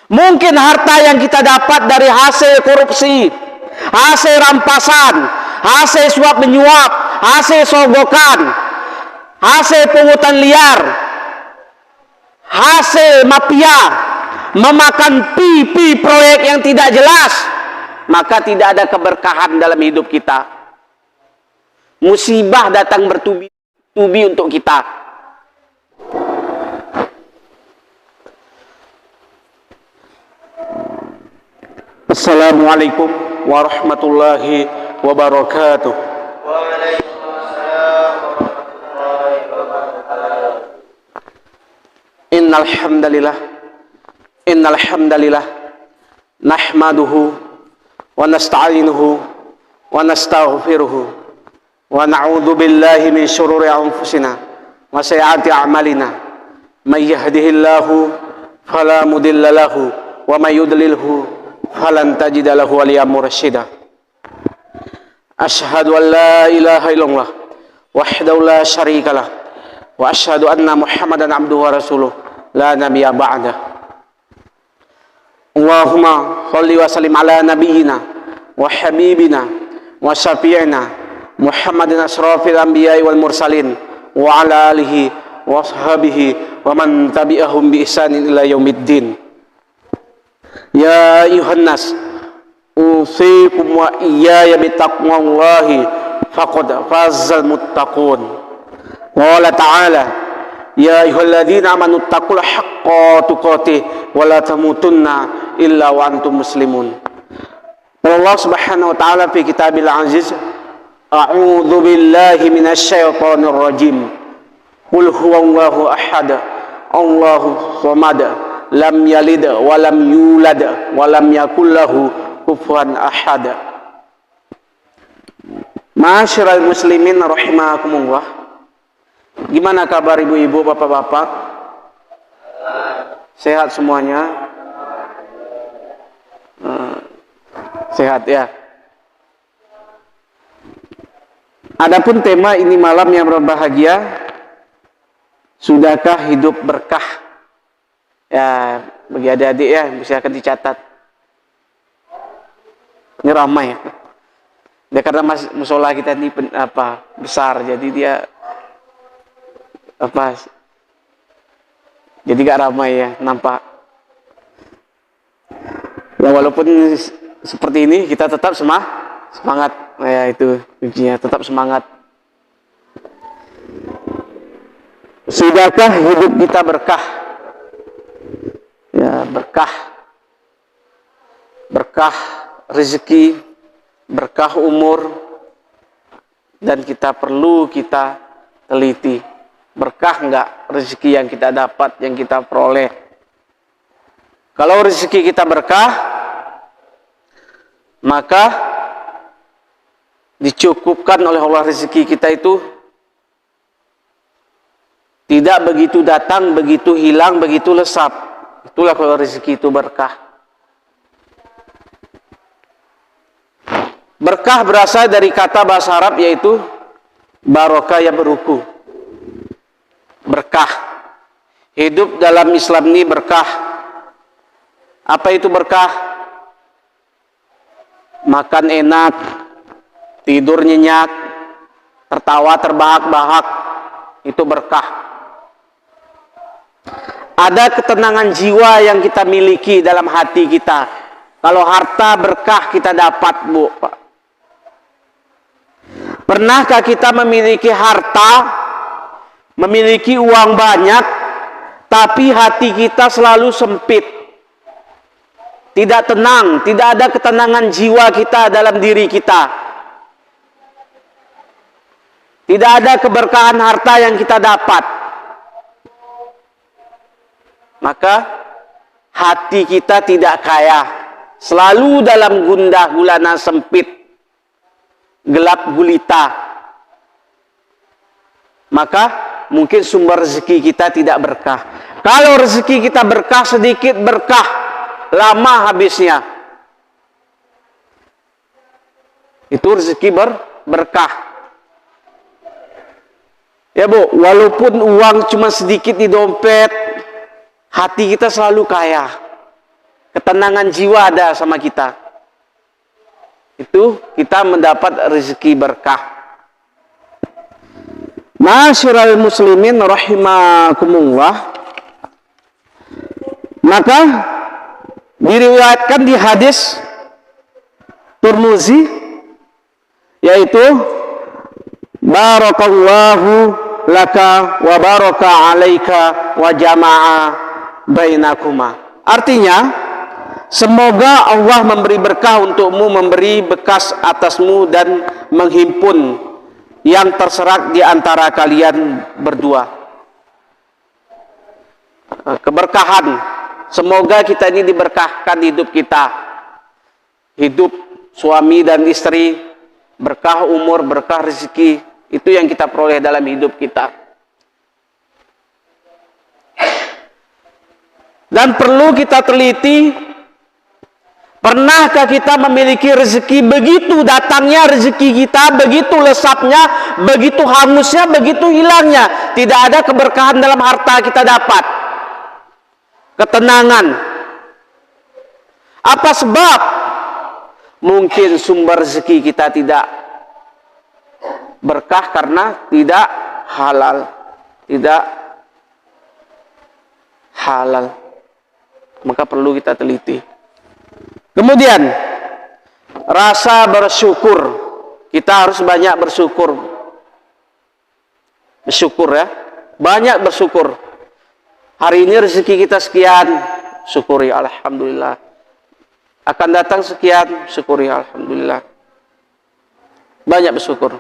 Mungkin harta yang kita dapat dari hasil korupsi, hasil rampasan, hasil suap menyuap, hasil sogokan, hasil pungutan liar, hasil mafia, memakan pipi proyek yang tidak jelas, maka tidak ada keberkahan dalam hidup kita. Musibah datang bertubi-tubi untuk kita. Assalamualaikum warahmatullahi wabarakatuh. Waalaikumsalam warahmatullahi wabarakatuh. Innal hamdalillah nahmaduhu wa nasta'inuhu wa nastaghfiruhu wa na'udzu billahi min shururi anfusina wa sayyiati a'malina. May yahdihillahu fala mudilla lahu wa may yudlilhu falan tajida lahu waliyan mursyida. Asyhadu an la ilaha illallah wahdahu la syarikalah wa asyhadu anna Muhammadan abduhu wa rasuluh la nabiyya ba'dah. Allahumma shalli wa sallim ala nabiyyina wa habibina wa syafi'ina Muhammadin asrafil anbiya'i wal mursalin wa ala alihi wa ashabihi wa man tabi'ahum bi ihsanin ila yaumiddin. Ya ayuhan nas, usikum wa iyaya bitaqwallahi faqad fazal muttaqun. Qala ta'ala, ya ayyuhalladzina amanu taqullaha haqqa tuqatih wa la tamutunna illa wa antum muslimun. Allah Subhanahu wa ta'ala fi kitabil aziz, a'udzu billahi minasyaitonir rajim. Qul huwallahu ahad, Allahu samad, lam yalid wa lam yulad wa lam yakul lahu kufuwan ahad. Ma'asyiral muslimin rahimakumullah. Gimana kabar ibu-ibu, bapak-bapak? Sehat semuanya? Sehat ya. Adapun tema ini malam yang berbahagia, sudahkah hidup berkah? Ya, bagi adik-adik ya, bisa akan dicatat. Ini ramai ya. Ya karena musola kita ini besar, jadi dia jadi gak ramai ya, nampak. Ya walaupun seperti ini, kita tetap semangat. Ya itu kuncinya, tetap semangat. Sudahkah hidup kita berkah? Ya, berkah rezeki, berkah umur, dan kita teliti, berkah enggak rezeki yang kita dapat, yang kita peroleh. Kalau rezeki kita berkah, maka dicukupkan oleh Allah rezeki kita itu tidak begitu datang, begitu hilang, begitu lesap. Itulah kalau rezeki itu berkah. Berkah berasal dari kata bahasa Arab yaitu barokah ya beruku. Berkah. Hidup dalam Islam ini berkah. Apa itu berkah? Makan enak, tidur nyenyak, tertawa terbahak-bahak, itu berkah. Ada ketenangan jiwa yang kita miliki dalam hati kita. Kalau harta berkah kita dapat, Bu, Pak. Pernahkah kita memiliki harta, memiliki uang banyak, tapi hati kita selalu sempit? Tidak tenang, tidak ada ketenangan jiwa kita dalam diri kita. Tidak ada keberkahan harta yang kita dapat. Maka hati kita tidak kaya, selalu dalam gundah gulana sempit, gelap gulita. Maka mungkin sumber rezeki kita tidak berkah. Kalau rezeki kita berkah, sedikit berkah, lama habisnya. Itu rezeki berkah. Ya Bu, walaupun uang cuma sedikit di dompet, hati kita selalu kaya, ketenangan jiwa ada sama kita, itu kita mendapat rezeki berkah. Ma'asyiral muslimin rahimakumullah. Maka diriwayatkan di hadis Tirmizi, yaitu barakallahu laka wa baraka alaika wa jama'a bainakuma. Artinya, semoga Allah memberi berkah untukmu, memberi bekas atasmu, dan menghimpun yang terserak di antara kalian berdua. Keberkahan. Semoga kita ini diberkahkan hidup kita. Hidup suami dan istri, berkah umur, berkah rezeki. Itu yang kita peroleh dalam hidup kita. Dan perlu kita teliti, pernahkah kita memiliki rezeki, begitu datangnya rezeki kita, begitu lesapnya, begitu hangusnya, begitu hilangnya, tidak ada keberkahan dalam harta kita dapat, ketenangan. Apa sebab? Mungkin sumber rezeki kita tidak berkah karena tidak halal, tidak halal. Maka perlu kita teliti. Kemudian rasa bersyukur, kita harus banyak bersyukur. Bersyukur ya, banyak bersyukur. Hari ini rezeki kita sekian, syukuri alhamdulillah. Akan datang sekian, syukuri alhamdulillah. Banyak bersyukur.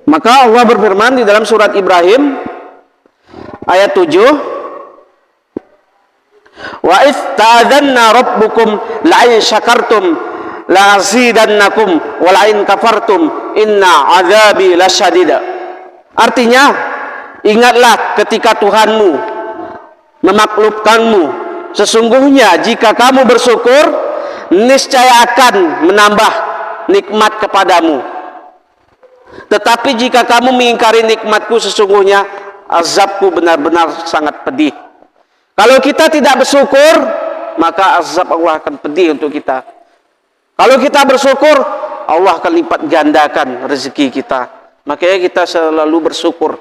Maka Allah berfirman di dalam surat Ibrahim ayat 7, wa idh ta'adzanna rabbukum la'in syakartum la'azidannakum wa la'in kafartum inna azabi lasyadid. Artinya, ingatlah ketika Tuhanmu memaklumkanmu, sesungguhnya jika kamu bersyukur, niscaya akan menambah nikmat kepadamu. Tetapi jika kamu mengingkari nikmatku, sesungguhnya azabku benar-benar sangat pedih. Kalau kita tidak bersyukur, maka azab Allah akan pedih untuk kita. Kalau kita bersyukur, Allah akan lipat gandakan rezeki kita. Makanya kita selalu bersyukur.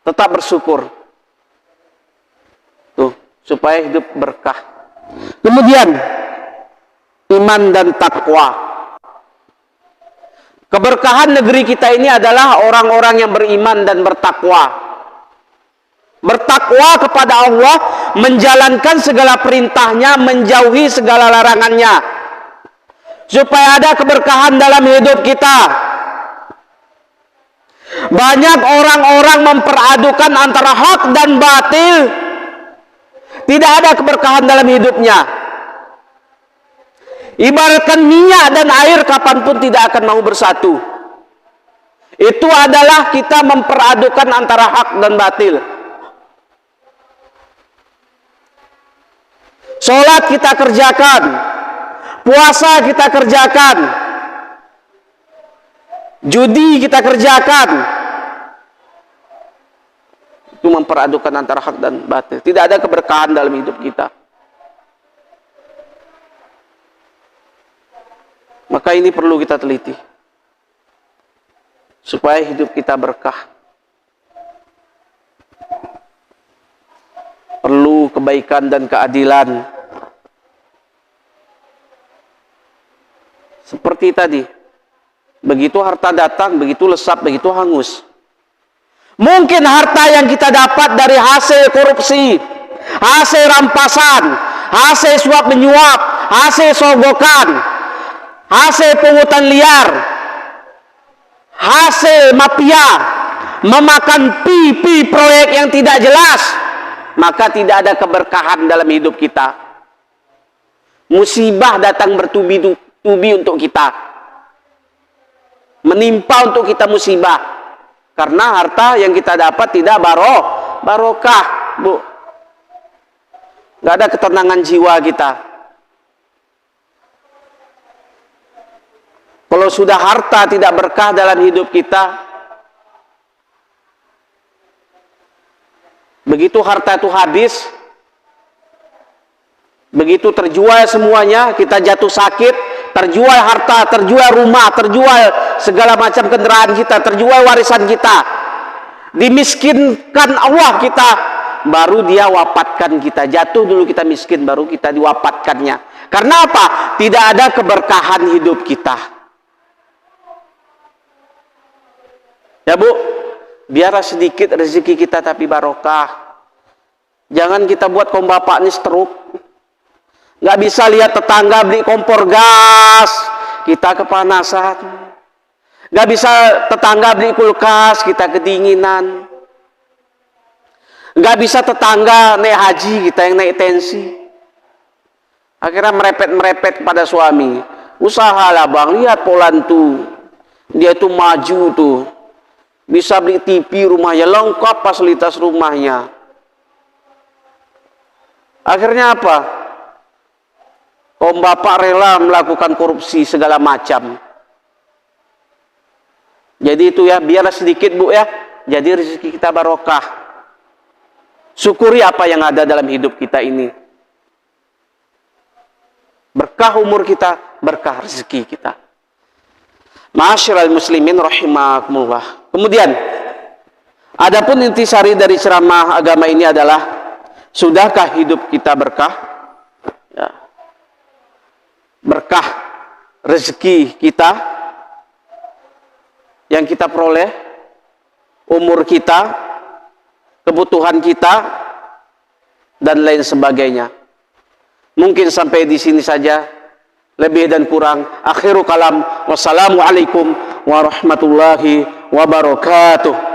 Tetap bersyukur. Tuh, supaya hidup berkah. Kemudian, iman dan takwa. Keberkahan negeri kita ini adalah orang-orang yang beriman dan bertakwa. Bertakwa kepada Allah, menjalankan segala perintahnya, menjauhi segala larangannya, supaya ada keberkahan dalam hidup kita. Banyak orang-orang memperadukan antara hak dan batil, tidak ada keberkahan dalam hidupnya. Ibaratkan minyak dan air, kapanpun tidak akan mau bersatu. Itu adalah kita memperadukan antara hak dan batil. Sholat kita kerjakan, puasa kita kerjakan, judi kita kerjakan. Itu memperadukan antara hak dan batil. Tidak ada keberkahan dalam hidup kita. Maka ini perlu kita teliti, supaya hidup kita berkah. Perlu kebaikan dan keadilan. Seperti tadi, begitu harta datang, begitu lesap, begitu hangus. Mungkin harta yang kita dapat dari hasil korupsi, hasil rampasan, hasil suap menyuap, hasil sogokan, hasil pungutan liar, hasil mafia, memakan pipi proyek yang tidak jelas, maka tidak ada keberkahan dalam hidup kita. Musibah datang bertubi-tubi untuk kita, menimpa untuk kita musibah, karena harta yang kita dapat tidak barokah, Bu. Gak ada ketenangan jiwa kita. Kalau sudah harta tidak berkah dalam hidup kita, Begitu harta itu habis, begitu terjual semuanya, kita jatuh sakit, terjual harta, terjual rumah, terjual segala macam kendaraan kita, terjual warisan kita, dimiskinkan Allah kita, baru dia wafatkan kita. Jatuh dulu kita miskin, baru kita diwafatkannya. Karena apa? Tidak ada keberkahan hidup kita. Ya Bu, biarlah sedikit rezeki kita tapi barokah. Jangan kita buat kaum bapak ini stroke. Nggak bisa lihat tetangga beli kompor gas, kita kepanasan. Nggak bisa tetangga beli kulkas, kita kedinginan. Nggak bisa tetangga naik haji, kita yang naik tensi. Akhirnya merepet-merepet pada suami. Usahalah bang, lihat Polantu, dia tuh maju tuh, bisa beli TV rumahnya, lengkap fasilitas rumahnya. Akhirnya apa? Kaum bapak rela melakukan korupsi segala macam. Jadi itu ya, biarlah sedikit Bu ya, jadi rezeki kita barokah. Syukuri apa yang ada dalam hidup kita ini. Berkah umur kita, berkah rezeki kita. Ma'asyiral muslimin rahimakumullah. Kemudian, adapun intisari dari ceramah agama ini adalah, sudahkah hidup kita berkah? Ya. Berkah rezeki kita yang kita peroleh, umur kita, kebutuhan kita, dan lain sebagainya. Mungkin sampai di sini saja, lebih dan kurang. Akhiru kalam, wassalamualaikum warahmatullahi wabarakatuh.